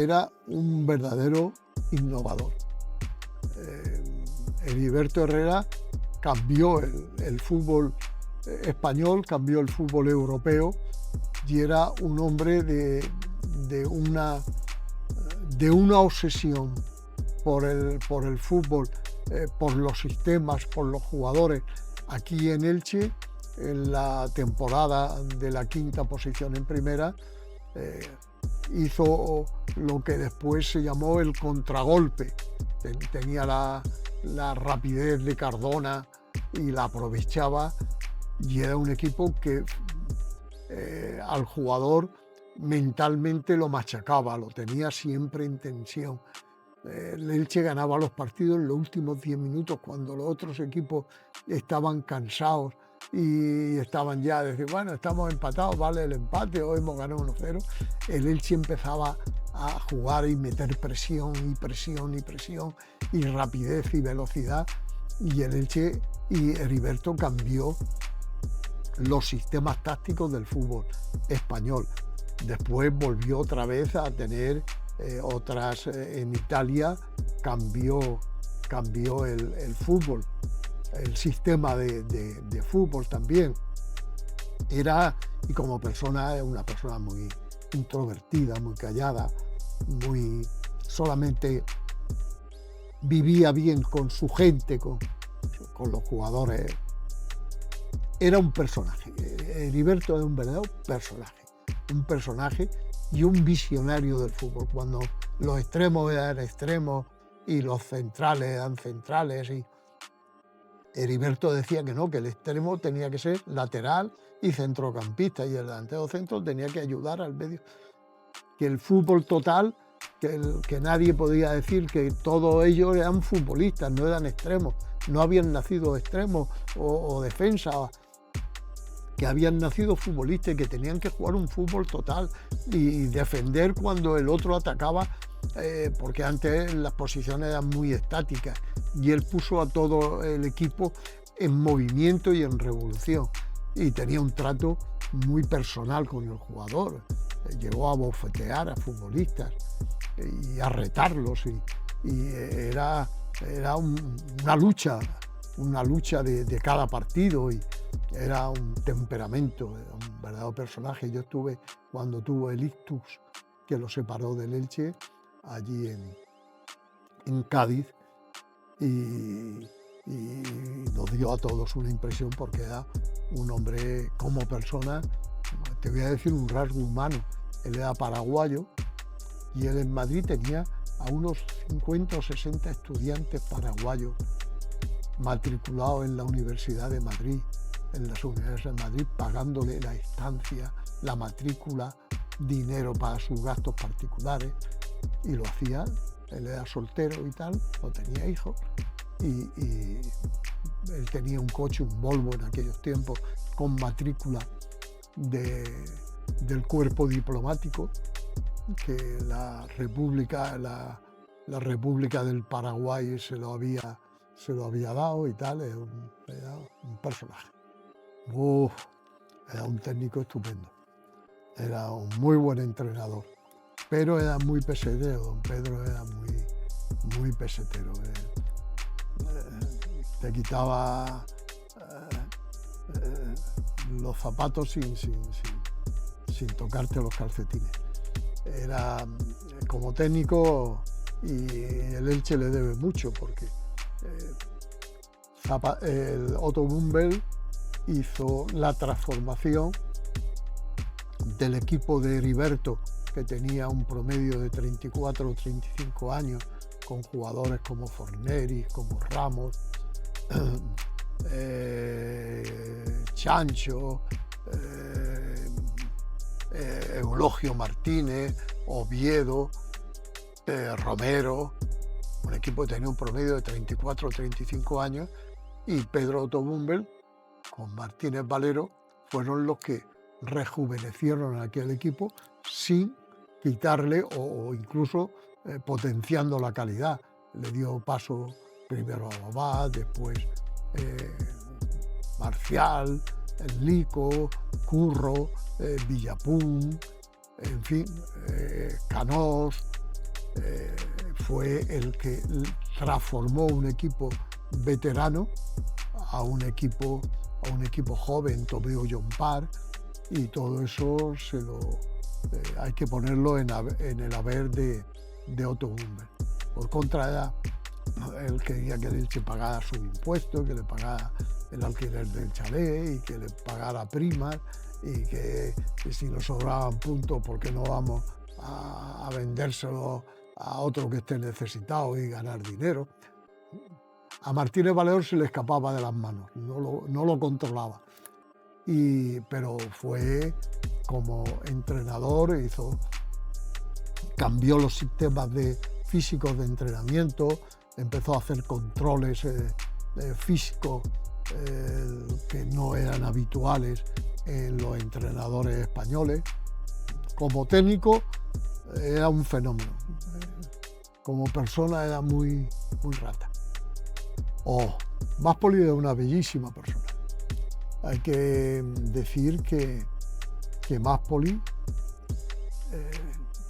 era un verdadero innovador. Heriberto Herrera cambió el fútbol español, cambió el fútbol europeo y era un hombre de una obsesión por el fútbol, por los sistemas, por los jugadores. Aquí en Elche, en la temporada de la quinta posición en primera, hizo lo que después se llamó el contragolpe. Tenía la rapidez de Cardona y la aprovechaba, y era un equipo que al jugador mentalmente lo machacaba, lo tenía siempre en tensión. El Elche ganaba los partidos en los últimos 10 minutos, cuando los otros equipos estaban cansados y estaban ya, decir, bueno, estamos empatados, vale el empate, o hemos ganado 1-0. El Elche empezaba a jugar y meter presión y presión y presión y rapidez y velocidad, y el Elche y Heriberto cambió los sistemas tácticos del fútbol español. Después volvió otra vez a tener en Italia cambió el fútbol, el sistema de fútbol también. Y como persona, es una persona muy introvertida, muy callada, solamente vivía bien con su gente, con los jugadores. Era un personaje. Heriberto era un verdadero personaje y un visionario del fútbol. Cuando los extremos eran extremos y los centrales eran centrales, y Heriberto decía que no, que el extremo tenía que ser lateral y centrocampista, y el delantero centro tenía que ayudar al medio. Que el fútbol total, que nadie podía decir que todos ellos eran futbolistas, no eran extremos, no habían nacido extremos o defensa, que habían nacido futbolistas y que tenían que jugar un fútbol total y defender cuando el otro atacaba, porque antes las posiciones eran muy estáticas, y él puso a todo el equipo en movimiento y en revolución, y tenía un trato muy personal con el jugador. Llegó a bofetear a futbolistas y a retarlos, y era una lucha de cada partido, y era un temperamento, era un verdadero personaje. Yo estuve cuando tuvo el ictus que lo separó del Elche, allí en Cádiz, y nos dio a todos una impresión, porque era un hombre como persona, te voy a decir un rasgo humano. Él era paraguayo, y él en Madrid tenía a unos 50 o 60 estudiantes paraguayos matriculados en la Universidad de Madrid, en las universidades de Madrid, pagándole la estancia, la matrícula, dinero para sus gastos particulares, y lo hacía. Él era soltero y tal, no tenía hijos, y él tenía un coche, un Volvo en aquellos tiempos, con matrícula del cuerpo diplomático, que la República del Paraguay se lo había dado y tal. Era un personaje. Era un técnico estupendo, era un muy buen entrenador, pero era muy pesetero. Don Pedro era muy pesetero. Te quitaba los zapatos sin tocarte los calcetines. Era como técnico, y el Elche le debe mucho, porque el Otto Bumbel hizo la transformación del equipo de Heriberto, que tenía un promedio de 34 o 35 años, con jugadores como Forneri, como Ramos, Chancho, Eulogio Martínez, Oviedo, Romero, un equipo que tenía un promedio de 34 o 35 años, y Pedro Otto Bumbel con Martínez Valero fueron los que rejuvenecieron a aquel equipo sin quitarle o incluso potenciando la calidad. Le dio paso primero a Abad, después Marcial, Lico, Curro, Villapún, en fin, Canós, fue el que transformó un equipo veterano a un equipo joven, Tomeu Llompart, y todo eso hay que ponerlo en el haber de Otto Gumbel. Por contra, él quería que el Elche pagara sus impuestos, que le pagara el alquiler del chalet y que le pagara primas, y que si nos sobraban puntos, ¿por qué no vamos a vendérselo a otro que esté necesitado y ganar dinero? A Martínez Valero se le escapaba de las manos, no lo controlaba. Pero fue como entrenador, cambió los sistemas físicos de entrenamiento, empezó a hacer controles físicos que no eran habituales en los entrenadores españoles. Como técnico era un fenómeno, como persona era muy rata. Máspoli es una bellísima persona. Hay que decir que Máspoli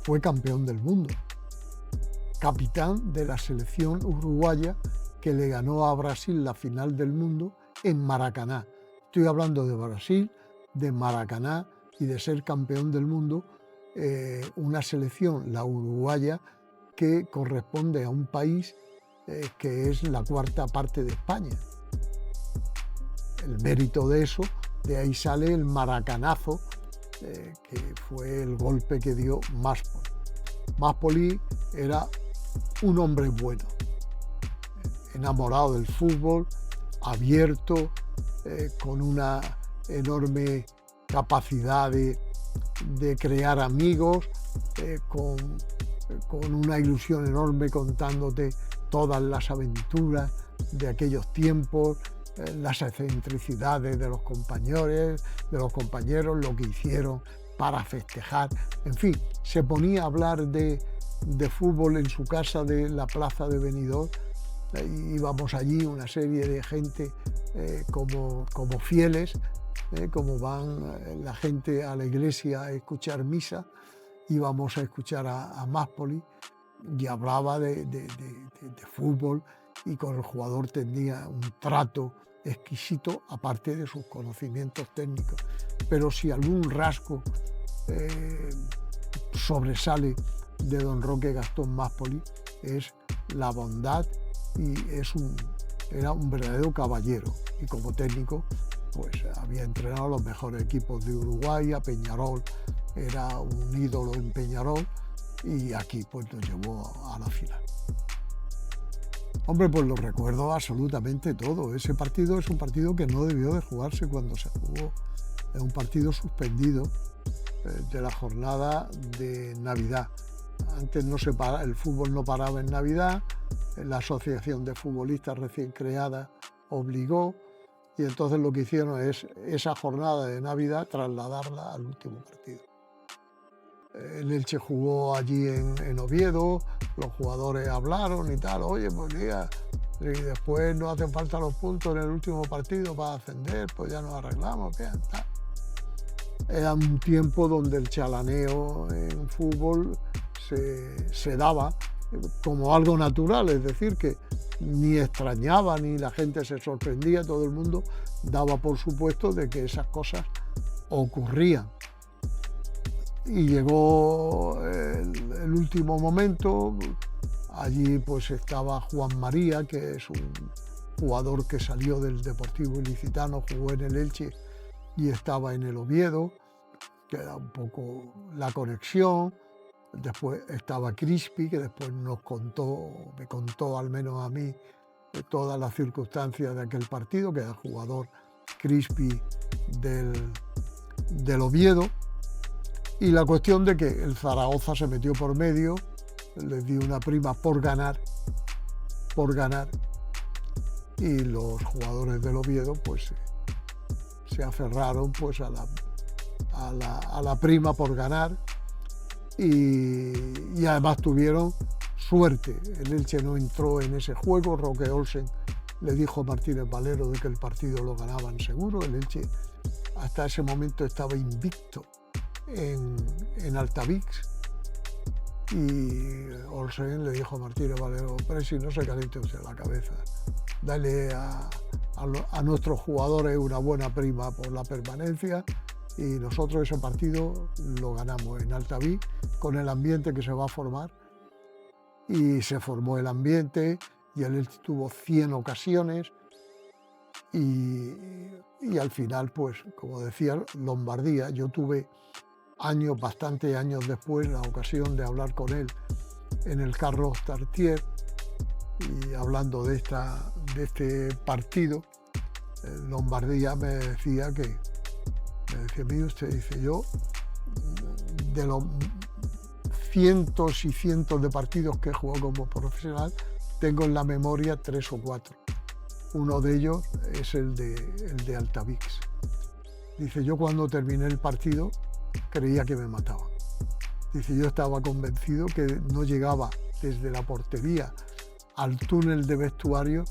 fue campeón del mundo, capitán de la selección uruguaya que le ganó a Brasil la final del mundo en Maracaná. Estoy hablando de Brasil, de Maracaná y de ser campeón del mundo, una selección, la uruguaya, que corresponde a un país que es la cuarta parte de España. El mérito de eso, de ahí sale el maracanazo, que fue el golpe que dio Máspoli. Máspoli era un hombre bueno, enamorado del fútbol, abierto, con una enorme capacidad de crear amigos, con una ilusión enorme contándote todas las aventuras de aquellos tiempos, las excentricidades de los compañeros, lo que hicieron para festejar. En fin, se ponía a hablar de fútbol en su casa de la plaza de Benidorm. Íbamos allí una serie de gente como fieles, como van la gente a la iglesia a escuchar misa. Íbamos a escuchar a Máspoli y hablaba de fútbol, y con el jugador tenía un trato exquisito, aparte de sus conocimientos técnicos. Pero si algún rasgo sobresale de don Roque Gastón Máspoli, es la bondad, y era un verdadero caballero, y como técnico pues había entrenado los mejores equipos de Uruguay, a Peñarol, era un ídolo en Peñarol, y aquí pues nos llevó a la final. Hombre, pues lo recuerdo absolutamente todo. Ese partido es un partido que no debió de jugarse cuando se jugó. Es un partido suspendido de la jornada de Navidad. Antes el fútbol no paraba en Navidad, la asociación de futbolistas recién creada obligó, y entonces lo que hicieron es esa jornada de Navidad trasladarla al último partido. El Elche jugó allí en Oviedo, los jugadores hablaron y tal, oye, pues mira, y después no hacen falta los puntos en el último partido para ascender, pues ya nos arreglamos, bien, tal. Era un tiempo donde el chalaneo en fútbol se daba como algo natural, es decir, que ni extrañaba ni la gente se sorprendía, todo el mundo daba por supuesto de que esas cosas ocurrían. Y llegó el último momento. Allí pues estaba Juan María, que es un jugador que salió del Deportivo Ilicitano, jugó en el Elche y estaba en el Oviedo, que era un poco la conexión. Después estaba Crispi, que después me contó al menos a mí todas las circunstancias de aquel partido, que era jugador Crispi del Oviedo. Y la cuestión de que el Zaragoza se metió por medio, les dio una prima por ganar, y los jugadores del Oviedo pues se aferraron pues a la prima por ganar, y además tuvieron suerte. El Elche no entró en ese juego. Roque Olsen le dijo a Martínez Valero de que el partido lo ganaban seguro. El Elche hasta ese momento estaba invicto en Altavix, y Olsen le dijo a Martínez Valero: Presi, no se caliente usted la cabeza, dale a nuestros jugadores una buena prima por la permanencia, y nosotros ese partido lo ganamos en Altaví con el ambiente que se va a formar. Y se formó el ambiente y él tuvo 100 ocasiones y al final, pues como decía, Lombardía. Yo tuve bastantes años después, la ocasión de hablar con él en el Carlos Tartier, y hablando de este partido, Lombardía me decía, mire usted, dice, yo de los cientos y cientos de partidos que he jugado como profesional, tengo en la memoria 3 o 4. Uno de ellos es el de Altavix. Dice, yo cuando terminé el partido creía que me mataban. Dice, yo estaba convencido que no llegaba desde la portería al túnel de vestuario,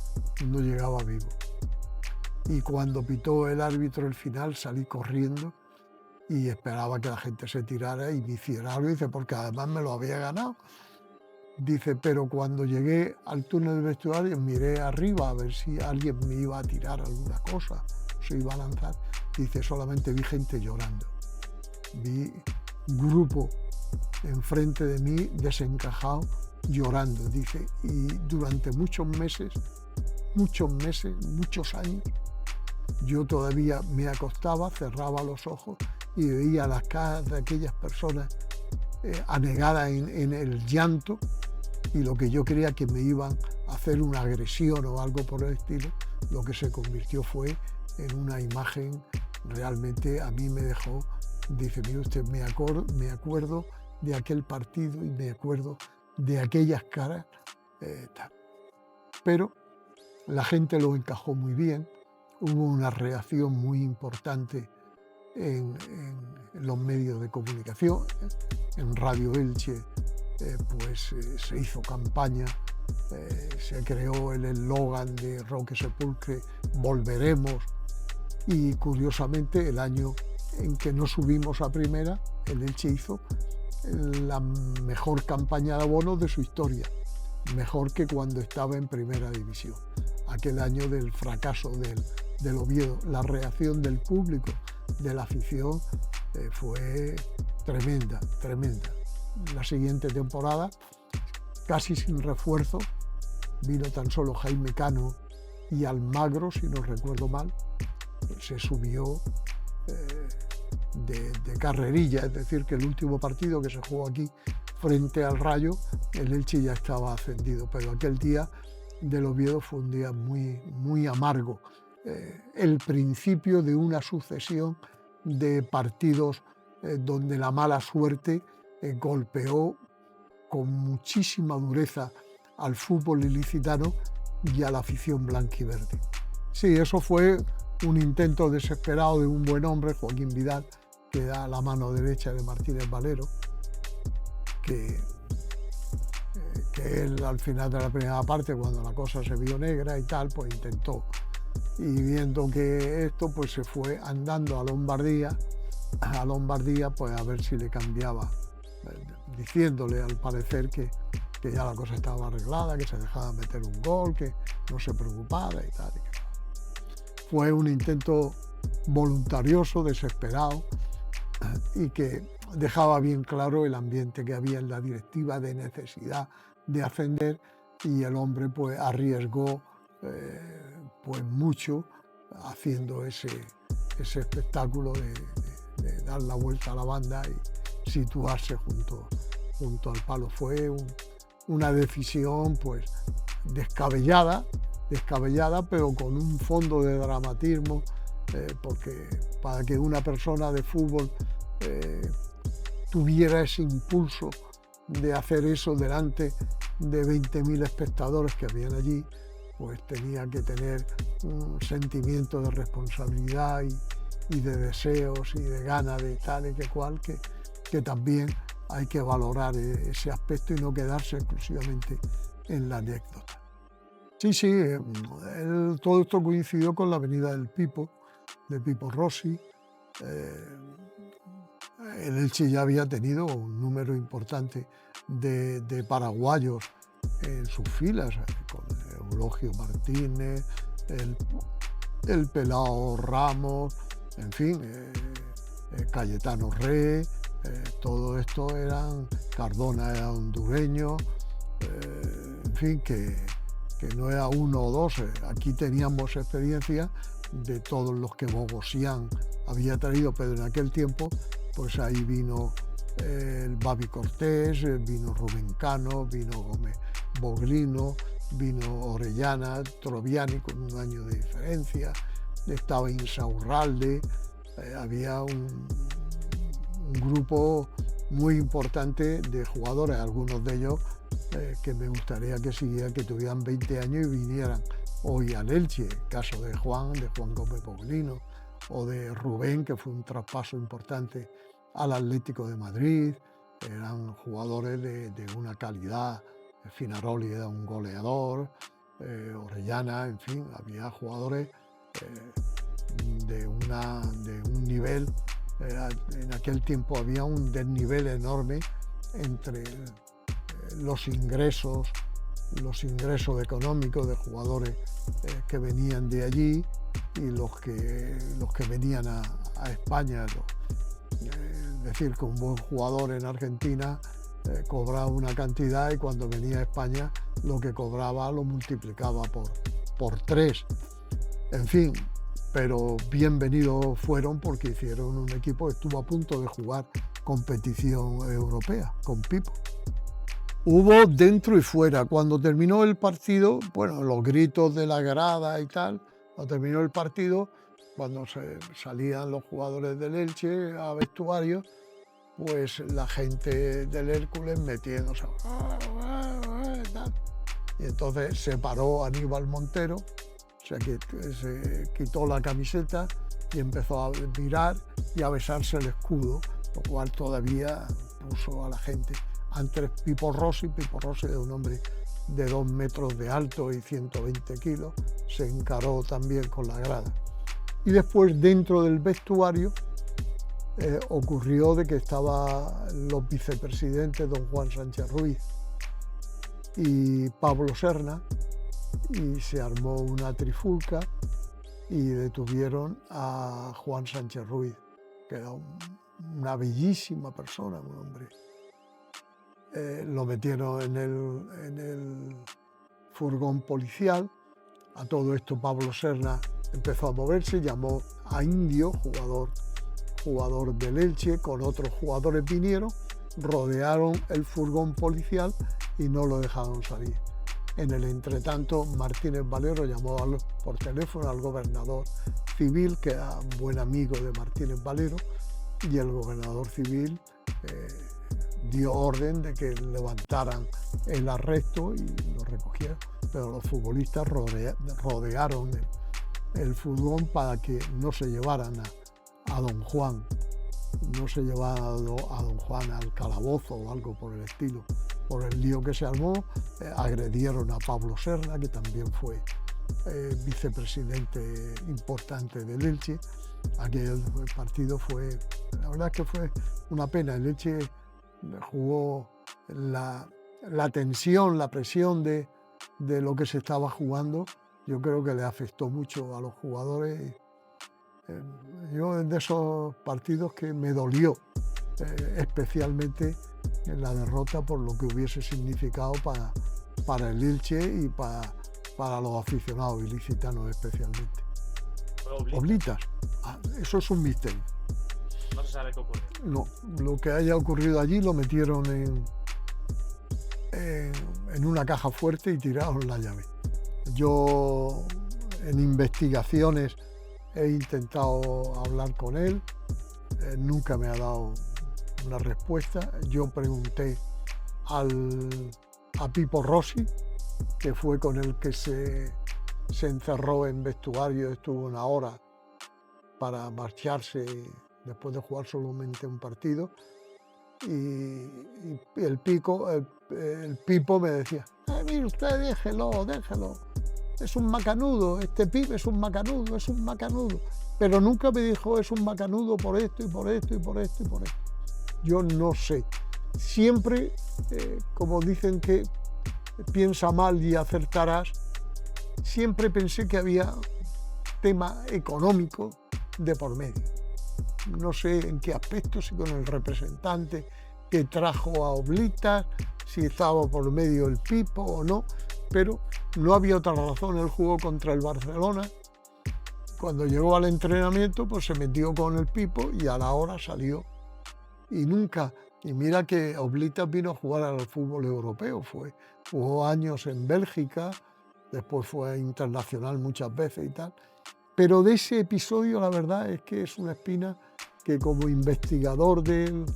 no llegaba vivo. Y cuando pitó el árbitro el final, salí corriendo y esperaba que la gente se tirara y me hiciera algo. Dice, porque además me lo había ganado. Dice, pero cuando llegué al túnel de vestuario miré arriba a ver si alguien me iba a tirar alguna cosa, se iba a lanzar. Dice, solamente vi gente llorando. Vi un grupo enfrente de mí desencajado, llorando. Dice, y durante muchos meses, muchos años, yo todavía me acostaba, cerraba los ojos y veía las caras de aquellas personas anegadas en el llanto, y lo que yo creía que me iban a hacer una agresión o algo por el estilo, lo que se convirtió fue en una imagen realmente, a mí me dejó. Dice, mire usted, me acuerdo de aquel partido y me acuerdo de aquellas caras. Pero la gente lo encajó muy bien, hubo una reacción muy importante en los medios de comunicación. En Radio Elche se hizo campaña, se creó el eslogan de Roque Sepulcre, volveremos, y curiosamente el año en que no subimos a primera, el Elche hizo la mejor campaña de abonos de su historia, mejor que cuando estaba en primera división. Aquel año del fracaso del Oviedo, la reacción del público, de la afición, fue tremenda. La siguiente temporada, casi sin refuerzo, vino tan solo Jaime Cano y Almagro, si no recuerdo mal, se subió de carrerilla, es decir, que el último partido que se jugó aquí frente al Rayo, el Elche ya estaba ascendido, pero aquel día del Oviedo fue un día muy amargo, el principio de una sucesión de partidos donde la mala suerte golpeó con muchísima dureza al fútbol ilicitano y a la afición blanquiverde. Sí, eso fue un intento desesperado de un buen hombre, Joaquín Vidal, que da la mano derecha de Martínez Valero, que él al final de la primera parte, cuando la cosa se vio negra y tal, pues intentó. Y viendo que esto, pues se fue andando a Lombardía, pues a ver si le cambiaba, diciéndole al parecer que ya la cosa estaba arreglada, que se dejaba meter un gol, que no se preocupara y tal. Fue un intento voluntarioso, desesperado, y que dejaba bien claro el ambiente que había en la directiva de necesidad de ascender, y el hombre pues arriesgó pues mucho haciendo ese espectáculo de dar la vuelta a la banda y situarse junto al palo. Fue una decisión pues descabellada, pero con un fondo de dramatismo, porque para que una persona de fútbol tuviera ese impulso de hacer eso delante de 20.000 espectadores que habían allí, pues tenía que tener un sentimiento de responsabilidad y de deseos y de ganas de tal y que cual, que también hay que valorar ese aspecto y no quedarse exclusivamente en la anécdota. Sí, todo esto coincidió con la venida de Pipo Rossi. el Elche ya había tenido un número importante de paraguayos en sus filas, con Eulogio Martínez, el Pelao Ramos, en fin, Cayetano Re, todo esto eran, Cardona era hondureño, en fin, que no era uno o dos, aquí teníamos experiencia de todos los que Bogosian había traído, pero en aquel tiempo, pues ahí vino el Babi Cortés, vino Rubén Cano, vino Gómez Boglino, vino Orellana, Troviani con un año de diferencia, estaba Insaurralde, había un grupo muy importante de jugadores, algunos de ellos que me gustaría que siguieran, que tuvieran 20 años y vinieran hoy al Elche, el caso de Juan Gómez Boglino, o de Rubén, que fue un traspaso importante al Atlético de Madrid. Eran jugadores de una calidad. Finaroli era un goleador, Orellana, en fin, había jugadores de un nivel. En aquel tiempo había un desnivel enorme entre los ingresos económicos de jugadores que venían de allí y los que venían a España. Es decir, que un buen jugador en Argentina cobraba una cantidad y cuando venía a España lo que cobraba lo multiplicaba por 3. En fin, pero bienvenidos fueron porque hicieron un equipo que estuvo a punto de jugar competición europea con Pipo. Hubo dentro y fuera. Cuando terminó el partido, bueno, los gritos de la grada y tal, cuando terminó el partido, cuando salían los jugadores del Elche a vestuario, pues la gente del Hércules metiéndose. Y entonces se paró Aníbal Montero, o sea que se quitó la camiseta y empezó a mirar y a besarse el escudo, lo cual todavía puso a la gente. Antes Pipo Rossi era un hombre de 2 metros de alto y 120 kilos, se encaró también con la grada. Y después dentro del vestuario ocurrió de que estaban los vicepresidentes don Juan Sánchez Ruiz y Pablo Serna, y se armó una trifulca y detuvieron a Juan Sánchez Ruiz, que era una bellísima persona, un hombre. Lo metieron en el furgón policial. A todo esto Pablo Serna empezó a moverse, llamó a Indio, jugador del Elche, con otros jugadores vinieron, rodearon el furgón policial y no lo dejaron salir. En el entretanto, Martínez Valero llamó por teléfono al gobernador civil, que era un buen amigo de Martínez Valero, y el gobernador civil dio orden de que levantaran el arresto y lo recogieron, pero los futbolistas rodearon el furgón para que no se llevaran a don Juan, no se llevaran a don Juan al calabozo o algo por el estilo. Por el lío que se armó, agredieron a Pablo Serna, que también fue vicepresidente importante del Elche. Aquel partido fue, la verdad es que fue una pena. El Elche jugó la tensión, la presión de lo que se estaba jugando. Yo creo que le afectó mucho a los jugadores. Yo de esos partidos que me dolió especialmente en la derrota por lo que hubiese significado para el Elche y para los aficionados ilicitanos especialmente. Oblitas. Eso es un misterio. No se sabe qué ocurrió. No, lo que haya ocurrido allí lo metieron en una caja fuerte y tiraron la llave. Yo en investigaciones he intentado hablar con él, nunca me ha dado una respuesta. Yo pregunté a Pipo Rossi, que fue con el que se encerró en vestuario, estuvo 1 hora para marcharse después de jugar solamente un partido, y el Pipo me decía: mire usted, déjelo, es un macanudo, este pibe es un macanudo. pero nunca me dijo es un macanudo por esto y por esto y por esto y por esto. Yo no sé. Siempre, como dicen que piensa mal y acertarás, siempre pensé que había tema económico de por medio. No sé en qué aspecto, si con el representante que trajo a Oblitas, si estaba por medio el Pipo o no, pero no había otra razón. Él jugó contra el Barcelona. Cuando llegó al entrenamiento, pues se metió con el Pipo y a la hora salió. Y nunca, y mira que Oblitas vino a jugar al fútbol europeo, jugó años en Bélgica, después fue internacional muchas veces y tal. Pero de ese episodio la verdad es que es una espina que como investigador de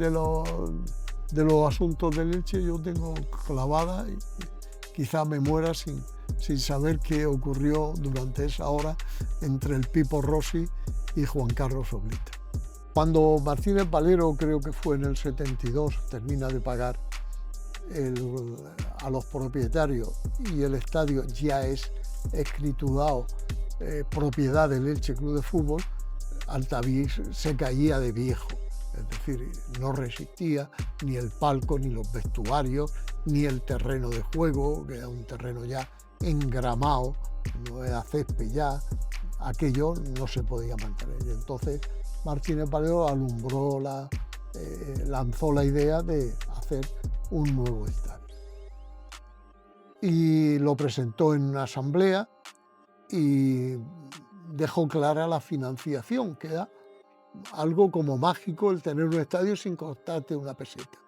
los asuntos del Elche yo tengo clavada y quizá me muera sin saber qué ocurrió durante esa hora entre el Pipo Rossi y Juan Carlos Oblitas. Cuando Martínez Valero, creo que fue en el 72, termina de pagar a los propietarios y el estadio ya es escriturado propiedad del Elche Club de Fútbol, Altavix se caía de viejo. Es decir, no resistía ni el palco, ni los vestuarios, ni el terreno de juego, que era un terreno ya engramado, no era césped ya, aquello no se podía mantener. Y entonces Martínez Valero alumbró, lanzó la idea de hacer un nuevo estadio. Y lo presentó en una asamblea y dejó clara la financiación, que era algo como mágico el tener un estadio sin costarte una peseta.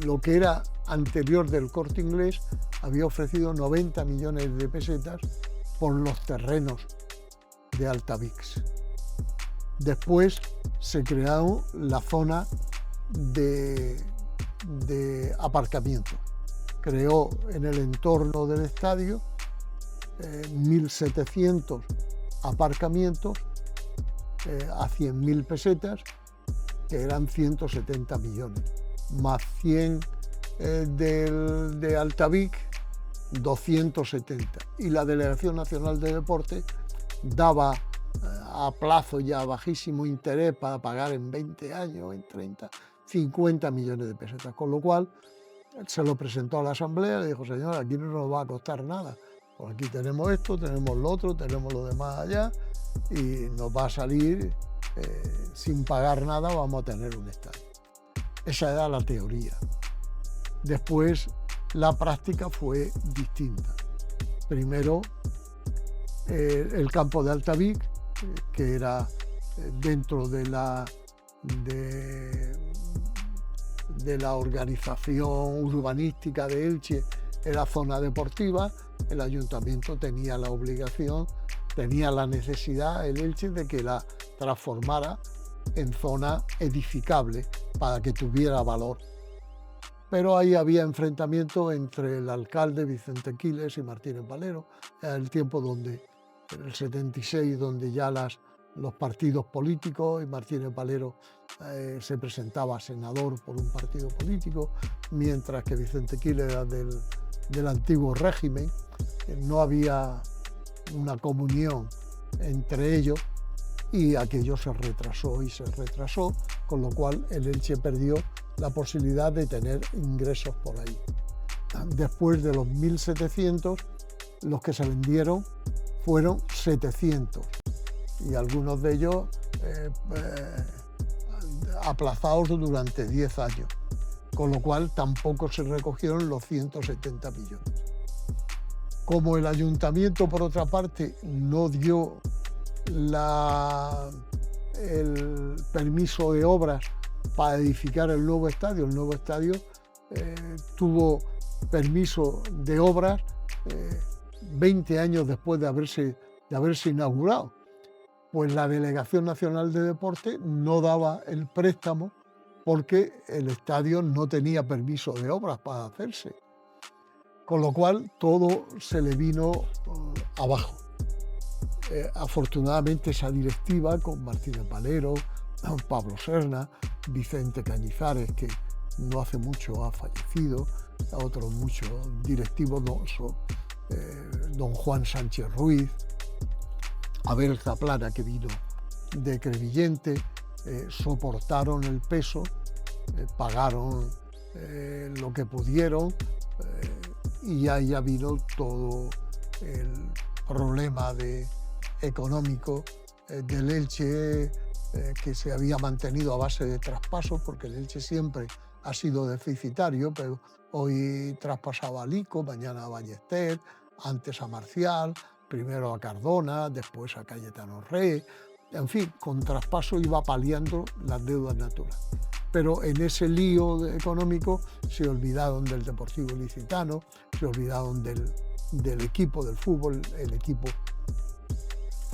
Lo que era anterior del Corte Inglés había ofrecido 90 millones de pesetas por los terrenos de Altavix. Después se creó la zona de aparcamiento. Creó en el entorno del estadio 1.700 aparcamientos a 100.000 pesetas, que eran 170 millones, más 100 de Altavix, 270. Y la Delegación Nacional de Deportes daba a plazo y a bajísimo interés para pagar en 20 años, en 30, 50 millones de pesetas. Con lo cual se lo presentó a la Asamblea y le dijo, señor, aquí no nos va a costar nada. Pues aquí tenemos esto, tenemos lo otro, tenemos lo demás allá y nos va a salir sin pagar nada, vamos a tener un estadio. Esa era la teoría. Después la práctica fue distinta. Primero el campo de Altavix, que era dentro de la organización urbanística de Elche, era zona deportiva. El ayuntamiento tenía la obligación, tenía la necesidad, el Elche, de que la transformara en zona edificable para que tuviera valor. Pero ahí había enfrentamiento entre el alcalde Vicente Quiles y Martínez Valero. Era el tiempo en el 76, donde ya los partidos políticos, y Martínez Valero se presentaba a senador por un partido político, mientras que Vicente Quiles era del antiguo régimen. No había una comunión entre ellos y aquello se retrasó, con lo cual el Elche perdió la posibilidad de tener ingresos por ahí. Después de los 1.700, los que se vendieron fueron 700 y algunos de ellos aplazados durante 10 años, con lo cual tampoco se recogieron los 170 millones. Como el ayuntamiento, por otra parte, no dio el permiso de obras para edificar el nuevo estadio tuvo permiso de obras 20 años después de haberse inaugurado. Pues la Delegación Nacional de Deportes no daba el préstamo porque el estadio no tenía permiso de obras para hacerse. Con lo cual todo se le vino abajo. Afortunadamente esa directiva, con Martínez Valero, Pablo Serna, Vicente Cañizares, que no hace mucho ha fallecido, otros muchos directivos, don Juan Sánchez Ruiz, Abel Zaplana, que vino de Crevillente, soportaron el peso, pagaron lo que pudieron, y ahí ya vino todo el problema económico del Elche, que se había mantenido a base de traspasos, porque el Elche siempre ha sido deficitario, pero hoy traspasaba a Lico, mañana a Ballester, antes a Marcial, primero a Cardona, después a Cayetano Rey. En fin, con traspaso iba paliando las deudas naturales. Pero en ese lío económico se olvidaron del Deportivo Ilicitano, se olvidaron del equipo del fútbol. El equipo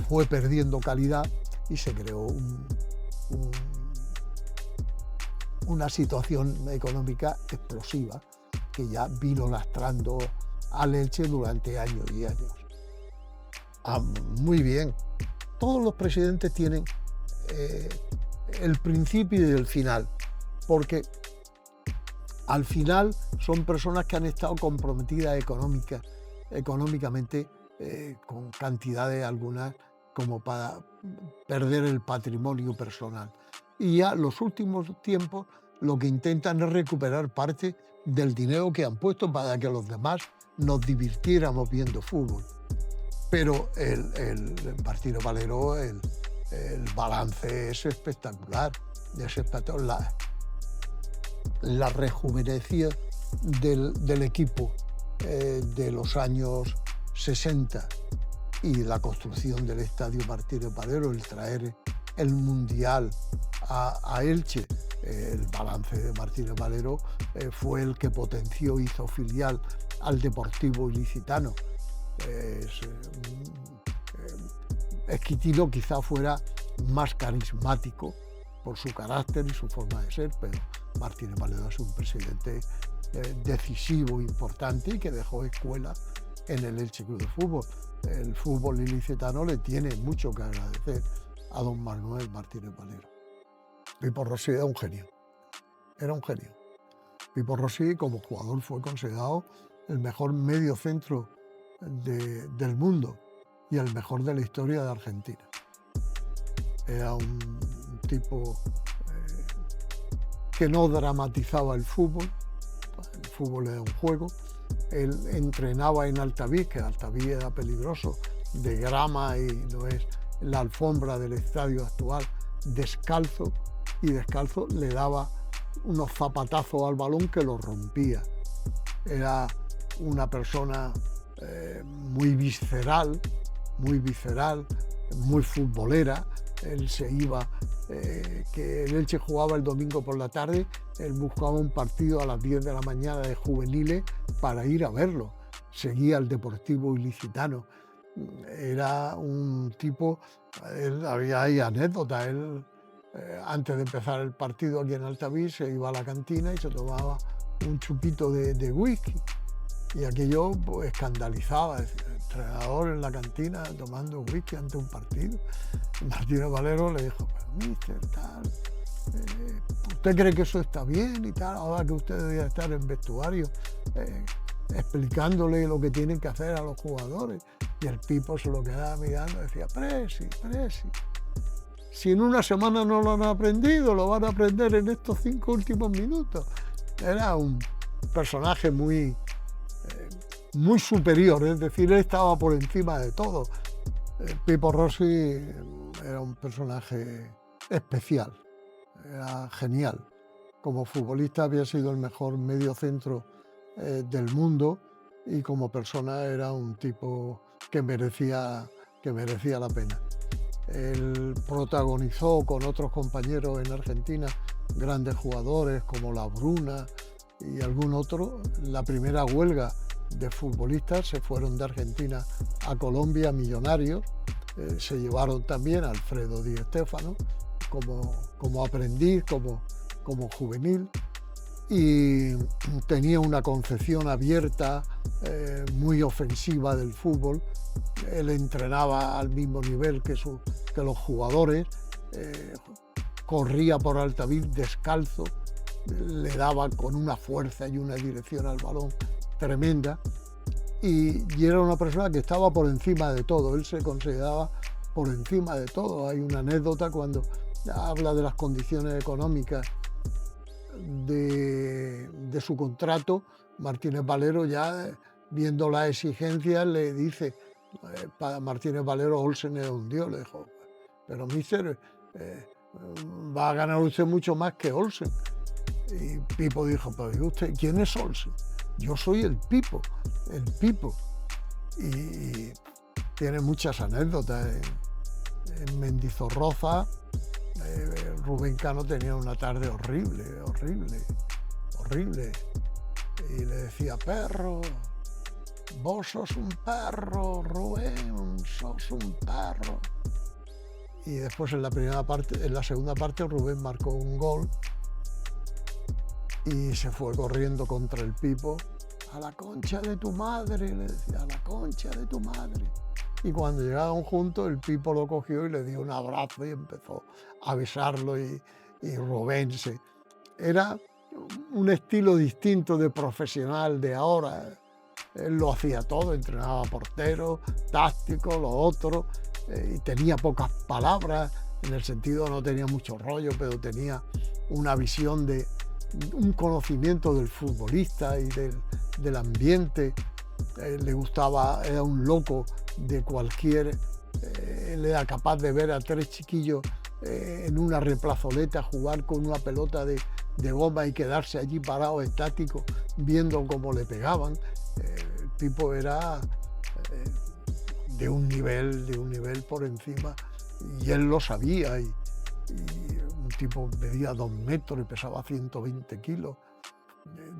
fue perdiendo calidad y se creó una situación económica explosiva que ya vino lastrando al Elche durante años y años. Muy bien, todos los presidentes tienen el principio y el final, porque al final son personas que han estado comprometidas económicamente con cantidades algunas como para perder el patrimonio personal. Y ya los últimos tiempos lo que intentan es recuperar parte del dinero que han puesto para que los demás nos divirtiéramos viendo fútbol. Pero el Martínez Valero, el balance es espectacular. La rejuvenecida del equipo de los años 60 y la construcción del Estadio Martínez Valero, el traer el Mundial a Elche, el balance de Martínez Valero fue el que potenció, hizo filial al Deportivo Ilicitano. Esquitino quizá fuera más carismático por su carácter y su forma de ser, pero Martínez Valero es un presidente decisivo, importante y que dejó escuela en el Elche Club de Fútbol. El fútbol ilicitano le tiene mucho que agradecer a don Manuel Martínez Valero. Pipo Rossi era un genio. Pipo Rossi, como jugador, fue considerado el mejor medio centro del mundo y el mejor de la historia de Argentina. Era un tipo que no dramatizaba el fútbol era un juego. Él entrenaba en Altavix, que Altavix era peligroso, de grama y no es la alfombra del estadio actual, descalzo, y descalzo le daba unos zapatazos al balón que lo rompía. Era una persona muy visceral, muy futbolera. Él se iba, que el Elche jugaba el domingo por la tarde, él buscaba un partido a las 10 de la mañana de juveniles para ir a verlo. Seguía al Deportivo Ilicitano. Era un tipo, había ahí anécdotas, él antes de empezar el partido aquí en Altavix se iba a la cantina y se tomaba un chupito de whisky. Y aquello pues, escandalizaba, el entrenador en la cantina tomando whisky ante un partido. Martínez Valero le dijo, pero mister, tal, ¿usted cree que eso está bien y tal? Ahora que usted debería estar en vestuario explicándole lo que tienen que hacer a los jugadores. Y el Pipo se lo quedaba mirando y decía, Presi. Si en una semana no lo han aprendido, lo van a aprender en estos 5 últimos minutos. Era un personaje muy superior, es decir, él estaba por encima de todo. Pipo Rossi era un personaje especial, era genial. Como futbolista había sido el mejor mediocentro del mundo y como persona era un tipo que merecía la pena. Él protagonizó con otros compañeros en Argentina grandes jugadores como La Bruna y algún otro. La primera huelga de futbolistas se fueron de Argentina a Colombia, Millonarios. Se llevaron también a Alfredo Di Stéfano como aprendiz, como juvenil, y tenía una concepción abierta, muy ofensiva del fútbol. Él entrenaba al mismo nivel que los jugadores, corría por Altavix descalzo, le daba con una fuerza y una dirección al balón tremenda, y era una persona que estaba por encima de todo. Él se consideraba por encima de todo. Hay una anécdota cuando habla de las condiciones económicas de su contrato. Martínez Valero, ya viendo las exigencias, le dice, para Martínez Valero Olsen era un dios, le dijo, pero mister, va a ganar usted mucho más que Olsen. Y Pipo dijo, pero usted, ¿quién es Olsen? Yo soy el Pipo. Y tiene muchas anécdotas. En Mendizorroza, Rubén Cano tenía una tarde horrible. Y le decía, perro, vos sos un perro, Rubén, sos un perro. Y después en la segunda parte, Rubén marcó un gol y se fue corriendo contra el Pipo. A la concha de tu madre, le decía, a la concha de tu madre. Y cuando llegaron juntos, el Pipo lo cogió y le dio un abrazo y empezó a besarlo y Rubén Era un estilo distinto de profesional de ahora. Él lo hacía todo, entrenaba portero, táctico, lo otro, y tenía pocas palabras, en el sentido no tenía mucho rollo, pero tenía una visión un conocimiento del futbolista y del ambiente. Le gustaba, era un loco de cualquier, él era capaz de ver a 3 chiquillos en una replazoleta jugar con una pelota de goma y quedarse allí parado estático viendo cómo le pegaban. El tipo era de un nivel por encima, y él lo sabía, y un tipo medía 2 metros y pesaba 120 kilos.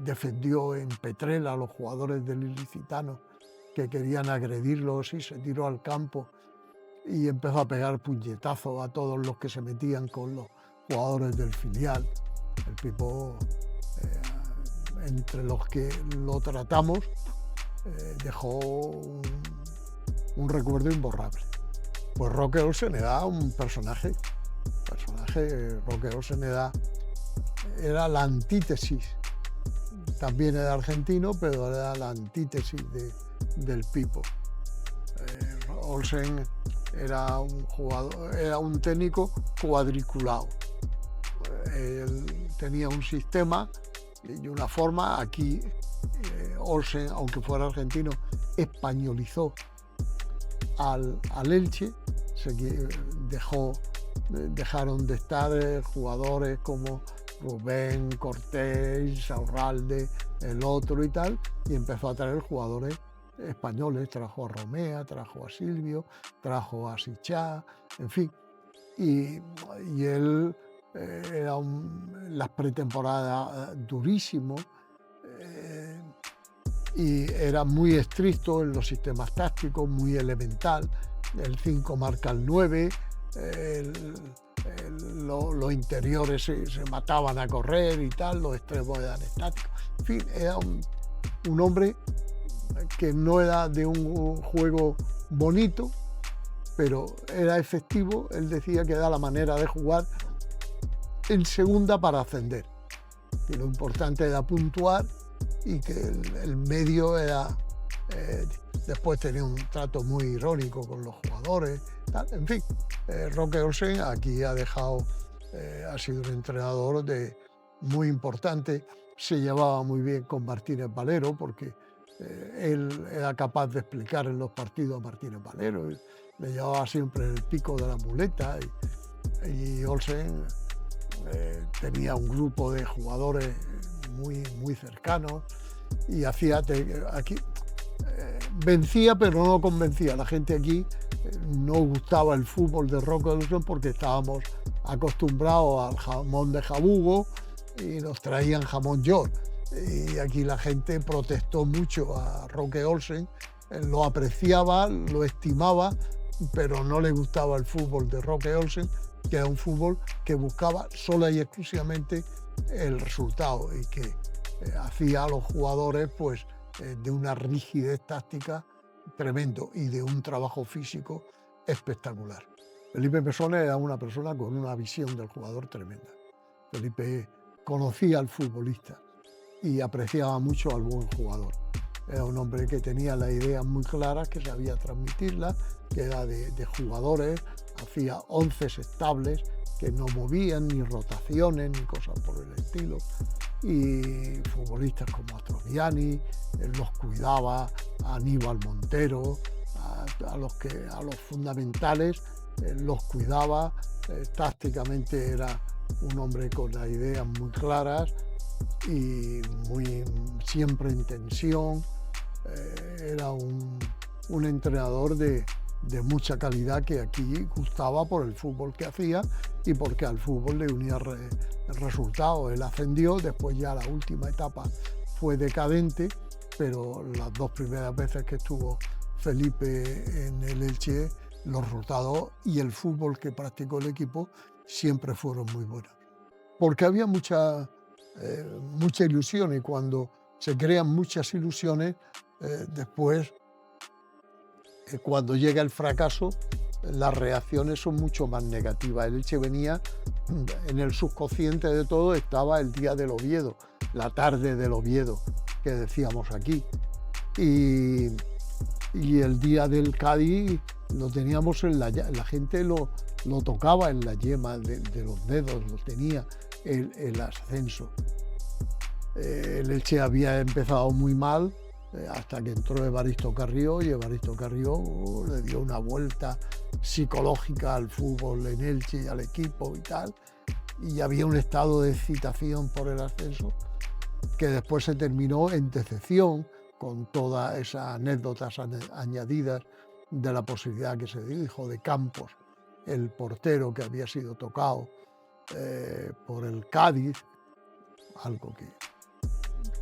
Defendió en Petrel a los jugadores del Ilicitano que querían agredirlo, y se tiró al campo y empezó a pegar puñetazos a todos los que se metían con los jugadores del filial. El tipo, entre los que lo tratamos, dejó un recuerdo imborrable. Pues Roque Olsen era un personaje. Roque Olsen era la antítesis. También era argentino, pero era la antítesis del Pipo. Olsen era un técnico cuadriculado. Él tenía un sistema y una forma. Aquí Olsen, aunque fuera argentino, españolizó al Elche. Dejaron de estar jugadores como Rubén, Cortés, Saurralde, el otro y tal, y empezó a traer jugadores españoles. Trajo a Romea, trajo a Silvio, trajo a Sichá, en fin. Y él era las pretemporadas durísimo, y era muy estricto en los sistemas tácticos, muy elemental. El 5 marca el 9, los interiores se mataban a correr y tal, los extremos eran estáticos. En fin, era un hombre que no era de un juego bonito, pero era efectivo. Él decía que era la manera de jugar en segunda para ascender. Y lo importante era puntuar, y que el medio era... después tenía un trato muy irónico con los jugadores, tal. En fin, Roque Olsen aquí ha sido un entrenador muy importante. Se llevaba muy bien con Martínez Valero, porque él era capaz de explicar en los partidos a Martínez Valero. Le llevaba siempre en el pico de la muleta, y Olsen tenía un grupo de jugadores muy cercanos, y vencía, pero no convencía. La gente aquí no gustaba el fútbol de Roque Olsen porque estábamos acostumbrados al jamón de jabugo y nos traían jamón york. Y aquí la gente protestó mucho a Roque Olsen, lo apreciaba, lo estimaba, pero no le gustaba el fútbol de Roque Olsen, que era un fútbol que buscaba sola y exclusivamente el resultado, y que hacía a los jugadores pues de una rigidez táctica tremendo y de un trabajo físico espectacular. Felipe Pessones era una persona con una visión del jugador tremenda. Felipe conocía al futbolista y apreciaba mucho al buen jugador. Era un hombre que tenía las ideas muy claras, que sabía transmitirlas, que era de jugadores, hacía 11 estables que no movían, ni rotaciones, ni cosas por el estilo. Y futbolistas como Astroviani, los cuidaba, a Aníbal Montero, a los fundamentales los cuidaba. Tácticamente era un hombre con las ideas muy claras y siempre en tensión. Era un entrenador de mucha calidad, que aquí gustaba por el fútbol que hacía y porque al fútbol le unía resultados. Él ascendió, después ya la última etapa fue decadente, pero las 2 primeras veces que estuvo Felipe en el Elche, los resultados y el fútbol que practicó el equipo siempre fueron muy buenos. Porque había mucha ilusión, y cuando se crean muchas ilusiones, después, cuando llega el fracaso, las reacciones son mucho más negativas. El Elche venía, en el subconsciente de todo estaba el día del Oviedo, la tarde del Oviedo, que decíamos aquí. Y el día del Cádiz lo teníamos la gente lo tocaba en la yema de los dedos, lo tenía el ascenso. El Elche había empezado muy mal, hasta que entró Evaristo Carrió, y Evaristo Carrió le dio una vuelta psicológica al fútbol en Elche y al equipo y tal, y había un estado de excitación por el ascenso que después se terminó en decepción, con todas esas anécdotas añadidas de la posibilidad que se dijo de Campos, el portero que había sido tocado por el Cádiz, algo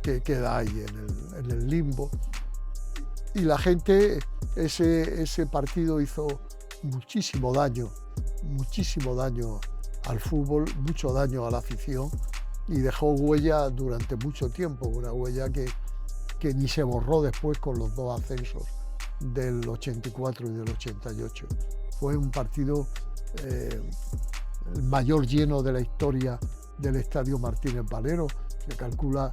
que queda ahí en el limbo. Y la gente, ese partido hizo muchísimo daño al fútbol, mucho daño a la afición, y dejó huella durante mucho tiempo, una huella que ni se borró después con los 2 ascensos del 84 y del 88. Fue un partido el mayor lleno de la historia del Estadio Martínez Valero. Se calcula,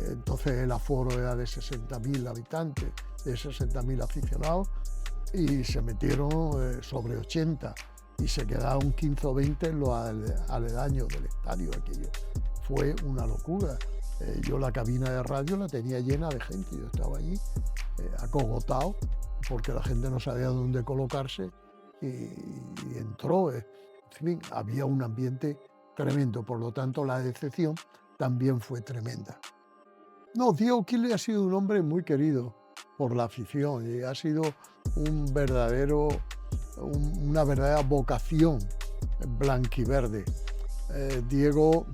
entonces el aforo era de 60.000 habitantes, de 60.000 aficionados, y se metieron sobre 80, y se quedaron 15 o 20 en los aledaños del estadio. Aquello fue una locura. Yo la cabina de radio la tenía llena de gente, yo estaba allí acogotado, porque la gente no sabía dónde colocarse, y entró. En fin, había un ambiente tremendo, por lo tanto la decepción también fue tremenda. No, Diego Quile ha sido un hombre muy querido por la afición, y ha sido una verdadera vocación blanquiverde. Diego,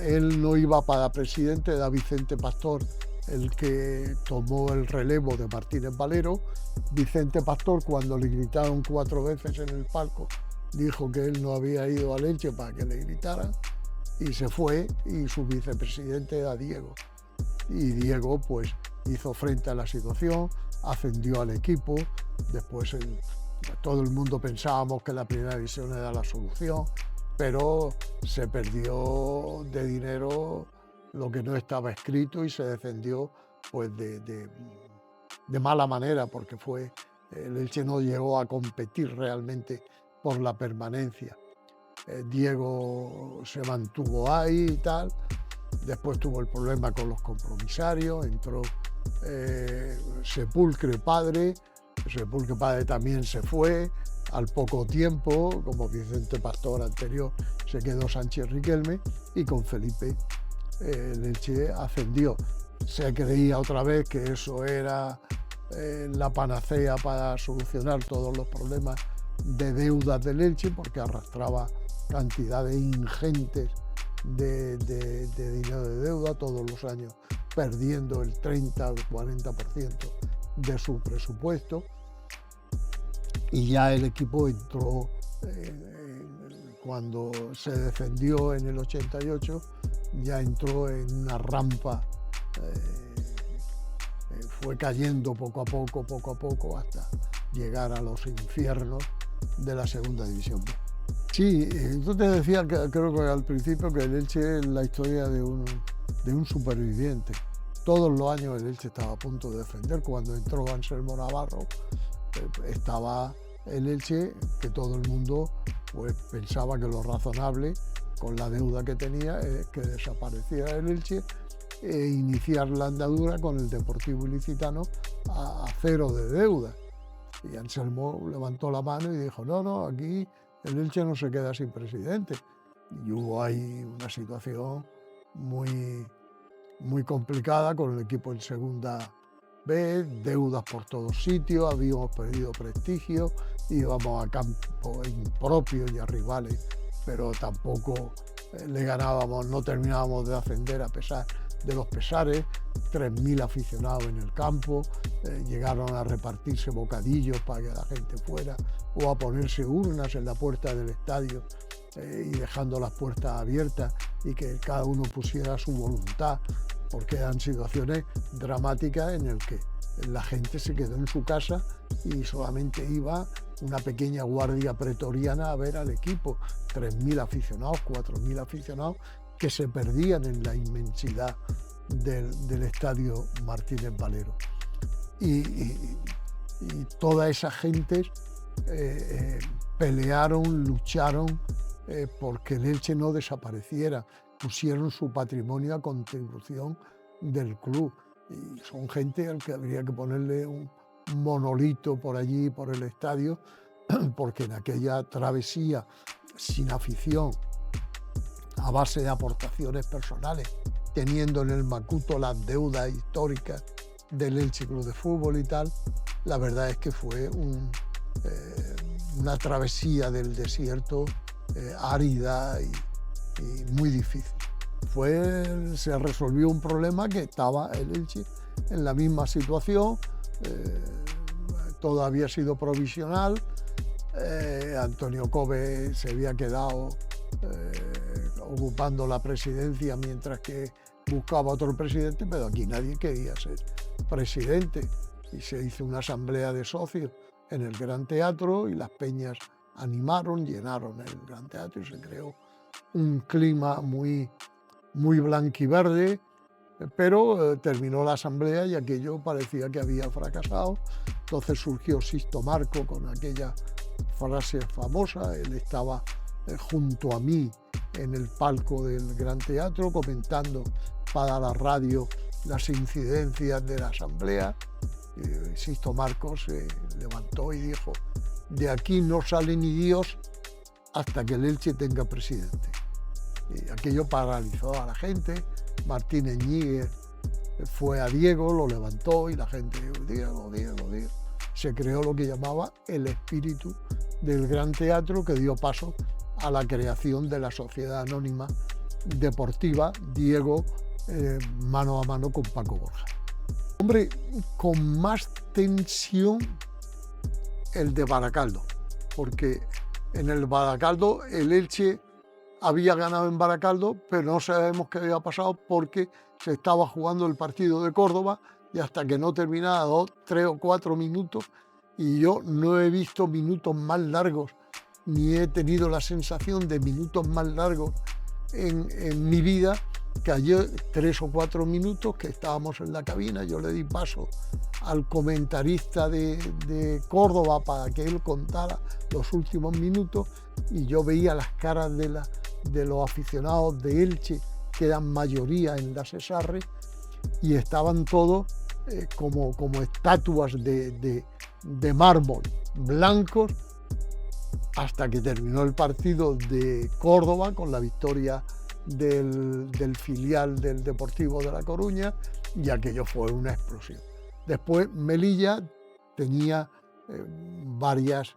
él no iba para presidente, era Vicente Pastor el que tomó el relevo de Martínez Valero. Vicente Pastor, cuando le gritaron 4 veces en el palco, dijo que él no había ido a Elche para que le gritaran, y se fue, y su vicepresidente era Diego. Y Diego pues hizo frente a la situación, ascendió al equipo. Después todo el mundo pensábamos que la primera división era la solución, pero se perdió de dinero lo que no estaba escrito, y se defendió pues de mala manera, porque el Elche no llegó a competir realmente por la permanencia. Diego se mantuvo ahí y tal. Después tuvo el problema con los compromisarios, entró Sepulcre padre. Sepulcre padre también se fue al poco tiempo, como Vicente Pastor anterior se quedó Sánchez Riquelme, y con Felipe el Elche ascendió. Se creía otra vez que eso era la panacea para solucionar todos los problemas de deudas del Elche, porque arrastraba cantidades ingentes de dinero de deuda todos los años, perdiendo el 30 o 40% de su presupuesto. Y ya el equipo entró, cuando se defendió en el 88, ya entró en una rampa, fue cayendo poco a poco, hasta llegar a los infiernos de la segunda división B. Sí, yo te decía, creo que al principio, que el Elche es la historia de un superviviente. todos los años el Elche estaba a punto de defender. Cuando entró Anselmo Navarro, estaba el Elche, que todo el mundo pues, pensaba que lo razonable, con la deuda que tenía, es que desapareciera el Elche e iniciar la andadura con el Deportivo Ilicitano a cero de deuda. Y Anselmo levantó la mano y dijo, no, aquí el Elche no se queda sin presidente. Y hubo ahí una situación muy complicada con el equipo en segunda B, deudas por todos sitios, habíamos perdido prestigio, íbamos a campo impropios y a rivales, pero tampoco le ganábamos, no terminábamos de ascender a pesar de los pesares. 3.000 aficionados en el campo, llegaron a repartirse bocadillos para que la gente fuera o a ponerse urnas en la puerta del estadio y dejando las puertas abiertas y que cada uno pusiera su voluntad, porque eran situaciones dramáticas en las que la gente se quedó en su casa y solamente iba una pequeña guardia pretoriana a ver al equipo. 3.000 aficionados, 4.000 aficionados que se perdían en la inmensidad del estadio Martínez Valero. Y toda esa gente pelearon, lucharon porque el Elche no desapareciera, pusieron su patrimonio a contribución del club. Y son gente al que habría que ponerle un monolito por allí, por el estadio, porque en aquella travesía sin afición, a base de aportaciones personales, teniendo en el Macuto las deudas históricas del Elche Club de Fútbol y tal, la verdad es que fue una travesía del desierto árida y muy difícil. Se resolvió un problema que estaba el Elche en la misma situación, todo había sido provisional, Antonio Cove se había quedado ocupando la presidencia mientras que buscaba otro presidente, pero aquí nadie quería ser presidente y se hizo una asamblea de socios en el Gran Teatro y las peñas animaron, llenaron el Gran Teatro y se creó un clima muy blanquiverde, pero terminó la asamblea y aquello parecía que había fracasado. Entonces surgió Sisto Marco con aquella frase famosa, él estaba junto a mí en el palco del Gran Teatro comentando para la radio las incidencias de la asamblea. Sisto Marcos se levantó y dijo, de aquí no sale ni Dios hasta que el Elche tenga presidente. Y aquello paralizó a la gente. Martín Eñíguez fue a Diego, lo levantó y la gente dijo, Diego. Se creó lo que llamaba el espíritu del Gran Teatro, que dio paso a la creación de la Sociedad Anónima Deportiva Diego, mano a mano con Paco Borja. Hombre, con más tensión el de Baracaldo, porque en el Baracaldo el Elche había ganado en Baracaldo, pero no sabemos qué había pasado porque se estaba jugando el partido de Córdoba y hasta que no terminaba 2, 3 o 4 minutos, y yo no he visto minutos más largos, ni he tenido la sensación de minutos más largos en mi vida, que ayer 3 o 4 minutos que estábamos en la cabina, yo le di paso al comentarista de Córdoba para que él contara los últimos minutos y yo veía las caras de los aficionados de Elche, que eran mayoría en la Cesarre, y estaban todos como estatuas de mármol, blancos, hasta que terminó el partido de Córdoba con la victoria del filial del Deportivo de La Coruña, y aquello fue una explosión. Después Melilla tenía varias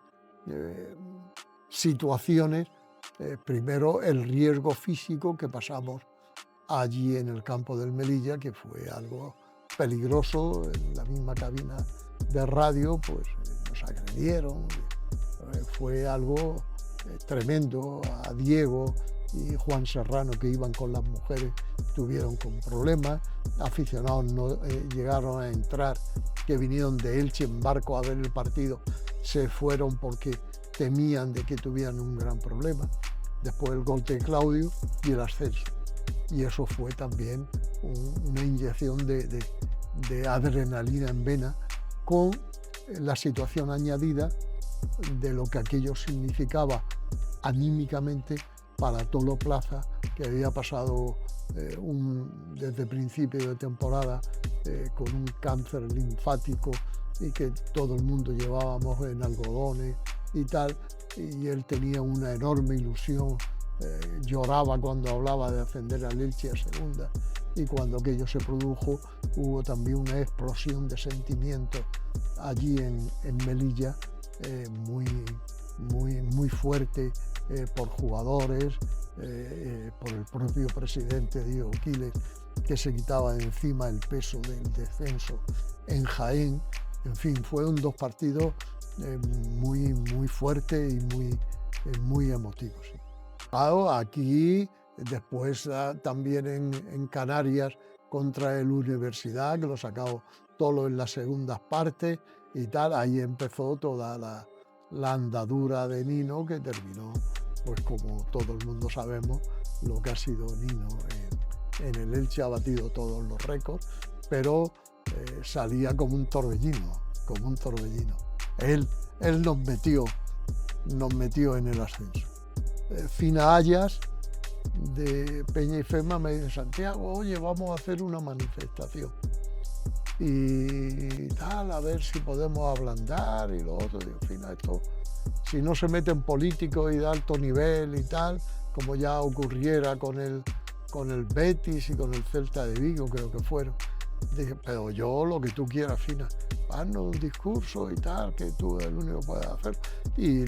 situaciones. Primero el riesgo físico que pasamos allí en el campo del Melilla, que fue algo peligroso. En la misma cabina de radio pues nos agredieron, fue algo tremendo. A Diego y Juan Serrano, que iban con las mujeres, tuvieron con problemas. Aficionados no llegaron a entrar, que vinieron de Elche en barco a ver el partido, se fueron porque temían de que tuvieran un gran problema. Después el gol de Claudio y el ascenso. y eso fue también una inyección de adrenalina en vena, con la situación añadida de lo que aquello significaba anímicamente para Tolo Plaza, que había pasado desde principio de temporada con un cáncer linfático y que todo el mundo llevábamos en algodones y tal, y él tenía una enorme ilusión, lloraba cuando hablaba de ascender al Elche a segunda, y cuando aquello se produjo hubo también una explosión de sentimientos allí en Melilla, muy fuerte, por jugadores, por el propio presidente Diego Quiles, que se quitaba de encima el peso del descenso en Jaén. En fin, fueron dos partidos muy fuertes y muy emotivos. Sí. Claro, aquí, después también en Canarias contra el Universidad, que lo sacó todo en las segundas partes y tal, ahí empezó toda la andadura de Nino, que terminó, pues como todo el mundo sabemos, lo que ha sido Nino en el Elche. Ha batido todos los récords, pero salía como un torbellino. Él nos metió en el ascenso. Fina Ayas, de Peña y Fema, me dice: Santiago, oye, vamos a hacer una manifestación y tal, a ver si podemos ablandar y lo otro. Digo: Fina, esto, si no se meten políticos y de alto nivel y tal, como ya ocurriera con el Betis y con el Celta de Vigo, creo que fueron. Dije: pero yo, lo que tú quieras, Fina, haznos un discurso y tal, que tú eres el único que puedes hacer. Y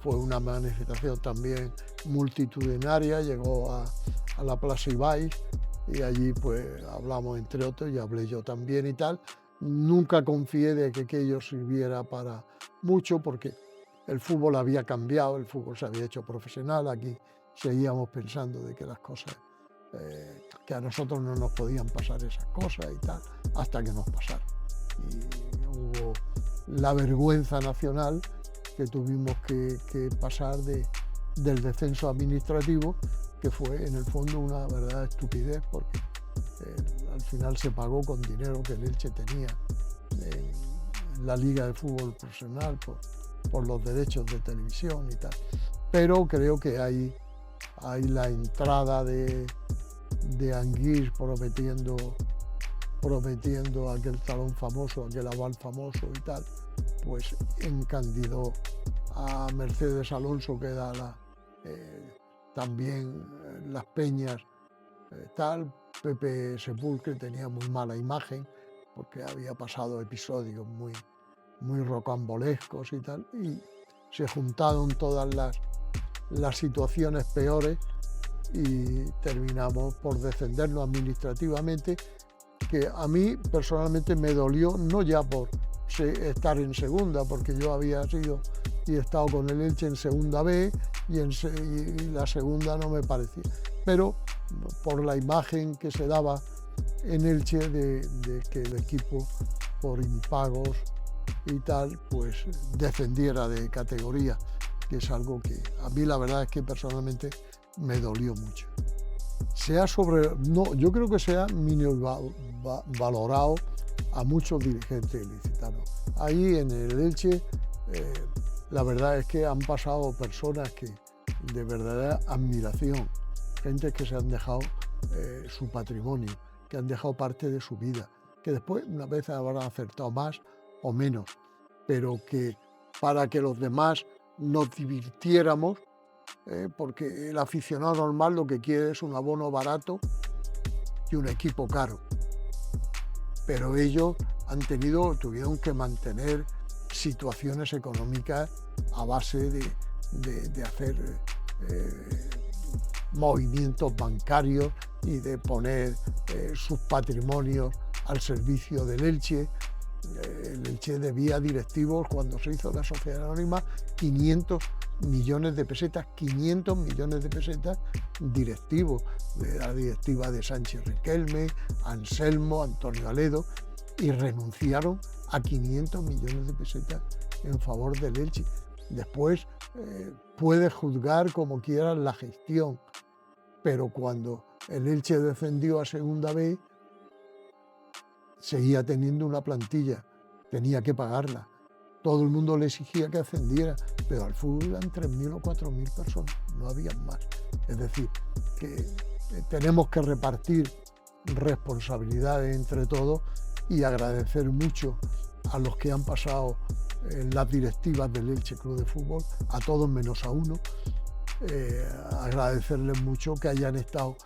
fue una manifestación también multitudinaria, llegó a la Plaza Ibáiz, y allí pues hablamos entre otros, y hablé yo también y tal. Nunca confié de que aquello sirviera para mucho, porque el fútbol había cambiado, el fútbol se había hecho profesional. Aquí seguíamos pensando de que las cosas, que a nosotros no nos podían pasar esas cosas y tal, hasta que nos pasaron. Y hubo la vergüenza nacional que tuvimos que pasar del descenso administrativo, que fue en el fondo una verdadera estupidez, porque al final se pagó con dinero que el Elche tenía en la Liga de Fútbol Profesional por los derechos de televisión y tal. Pero creo que hay la entrada de Anguís prometiendo aquel talón famoso, aquel aval famoso y tal, pues encandiló a Mercedes Alonso, que da también las Peñas, tal. Pepe Sepulcre tenía muy mala imagen porque había pasado episodios muy rocambolescos y tal, y se juntaron todas las situaciones peores y terminamos por descendernos administrativamente, que a mí personalmente me dolió, no ya por estar en segunda, porque yo había sido y he estado con el Elche en segunda B, y la segunda no me parecía, pero por la imagen que se daba en Elche de que el equipo, por impagos y tal, pues descendiera de categoría, que es algo que a mí la verdad es que personalmente me dolió mucho. Yo creo que se ha valorado a muchos dirigentes ilicitanos. Ahí en el Elche, la verdad es que han pasado personas que de verdadera admiración, gente que se han dejado su patrimonio, que han dejado parte de su vida, que después una vez habrán acertado más o menos, pero que para que los demás nos divirtiéramos, porque el aficionado normal lo que quiere es un abono barato y un equipo caro. Pero ellos tuvieron que mantener situaciones económicas a base de hacer movimientos bancarios y de poner sus patrimonios al servicio del Elche. El Elche debía a directivos, cuando se hizo la sociedad anónima, 500 millones de pesetas, directivos, de la directiva de Sánchez Riquelme, Anselmo, Antonio Aledo, y renunciaron a 500 millones de pesetas en favor del Elche. Después puedes juzgar como quieras la gestión, pero cuando el Elche descendió a Segunda B, seguía teniendo una plantilla, tenía que pagarla. Todo el mundo le exigía que ascendiera, pero al fútbol eran 3.000 o 4.000 personas, no había más. Es decir, que tenemos que repartir responsabilidades entre todos y agradecer mucho a los que han pasado en las directivas del Elche Club de Fútbol, a todos menos a uno, agradecerles mucho que hayan estado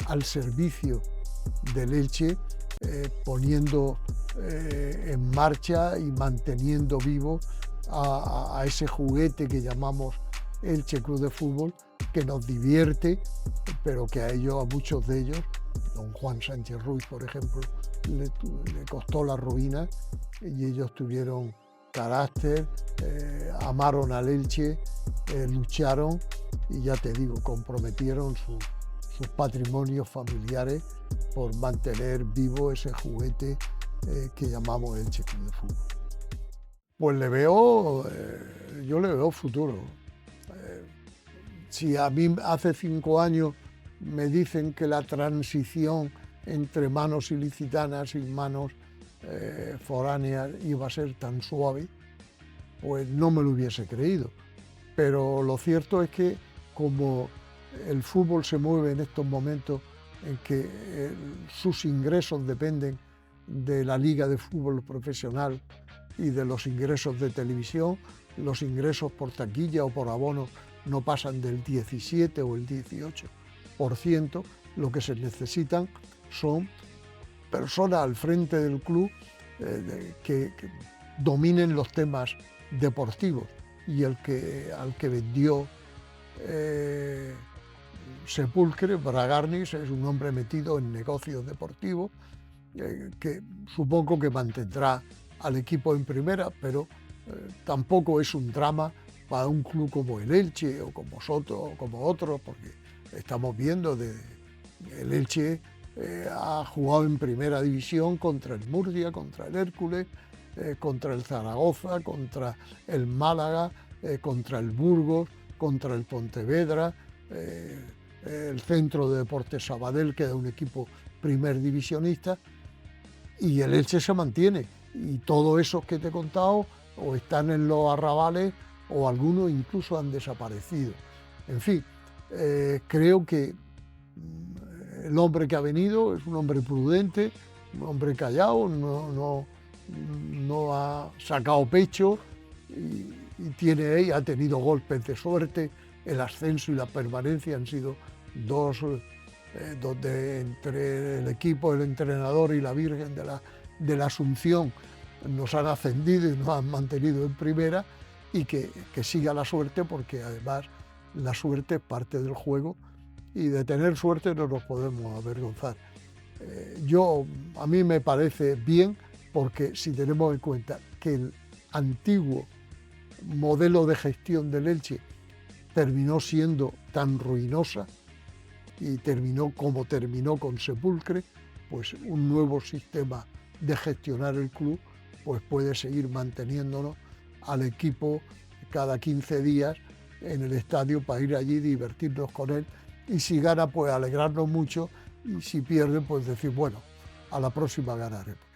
al servicio del Elche, poniendo en marcha y manteniendo vivo a ese juguete que llamamos Elche Club de Fútbol, que nos divierte, pero que a ellos, a muchos de ellos, don Juan Sánchez Ruiz, por ejemplo, le costó la ruina, y ellos tuvieron carácter, amaron al Elche, lucharon y, ya te digo, comprometieron sus patrimonios familiares por mantener vivo ese juguete que llamamos Elche Club de Fútbol. Pues yo le veo futuro. Si a mí hace 5 años me dicen que la transición entre manos ilicitanas y manos foráneas iba a ser tan suave, pues no me lo hubiese creído. Pero lo cierto es que, como el fútbol se mueve en estos momentos en que sus ingresos dependen de la Liga de Fútbol Profesional y de los ingresos de televisión, los ingresos por taquilla o por abono no pasan del 17 o el 18%, lo que se necesitan son personas al frente del club que dominen los temas deportivos, y al que vendió Sepulcre, Bragarnis, es un hombre metido en negocios deportivos, que supongo que mantendrá al equipo en primera, pero tampoco es un drama para un club como el Elche o como otros, porque estamos viendo el Elche ha jugado en primera división contra el Murcia, contra el Hércules, contra el Zaragoza, contra el Málaga, contra el Burgos, contra el Pontevedra, el Centro de Deportes Sabadell, que es un equipo primer divisionista, y el Elche se mantiene. Y todos esos que te he contado o están en los arrabales o algunos incluso han desaparecido. En fin, creo que el hombre que ha venido es un hombre prudente, un hombre callado, no ha sacado pecho y ha tenido golpes de suerte. El ascenso y la permanencia han sido dos, donde entre el equipo, el entrenador y la Virgen de la Asunción nos han ascendido y nos han mantenido en primera, y que siga la suerte, porque además la suerte es parte del juego y de tener suerte no nos podemos avergonzar. A mí me parece bien, porque si tenemos en cuenta que el antiguo modelo de gestión del Elche terminó siendo tan ruinosa y terminó como terminó con Sepulcre, pues un nuevo sistema de gestionar el club pues puede seguir manteniéndonos al equipo cada 15 días en el estadio para ir allí, divertirnos con él, y si gana pues alegrarnos mucho, y si pierde pues decir, bueno, a la próxima ganaremos.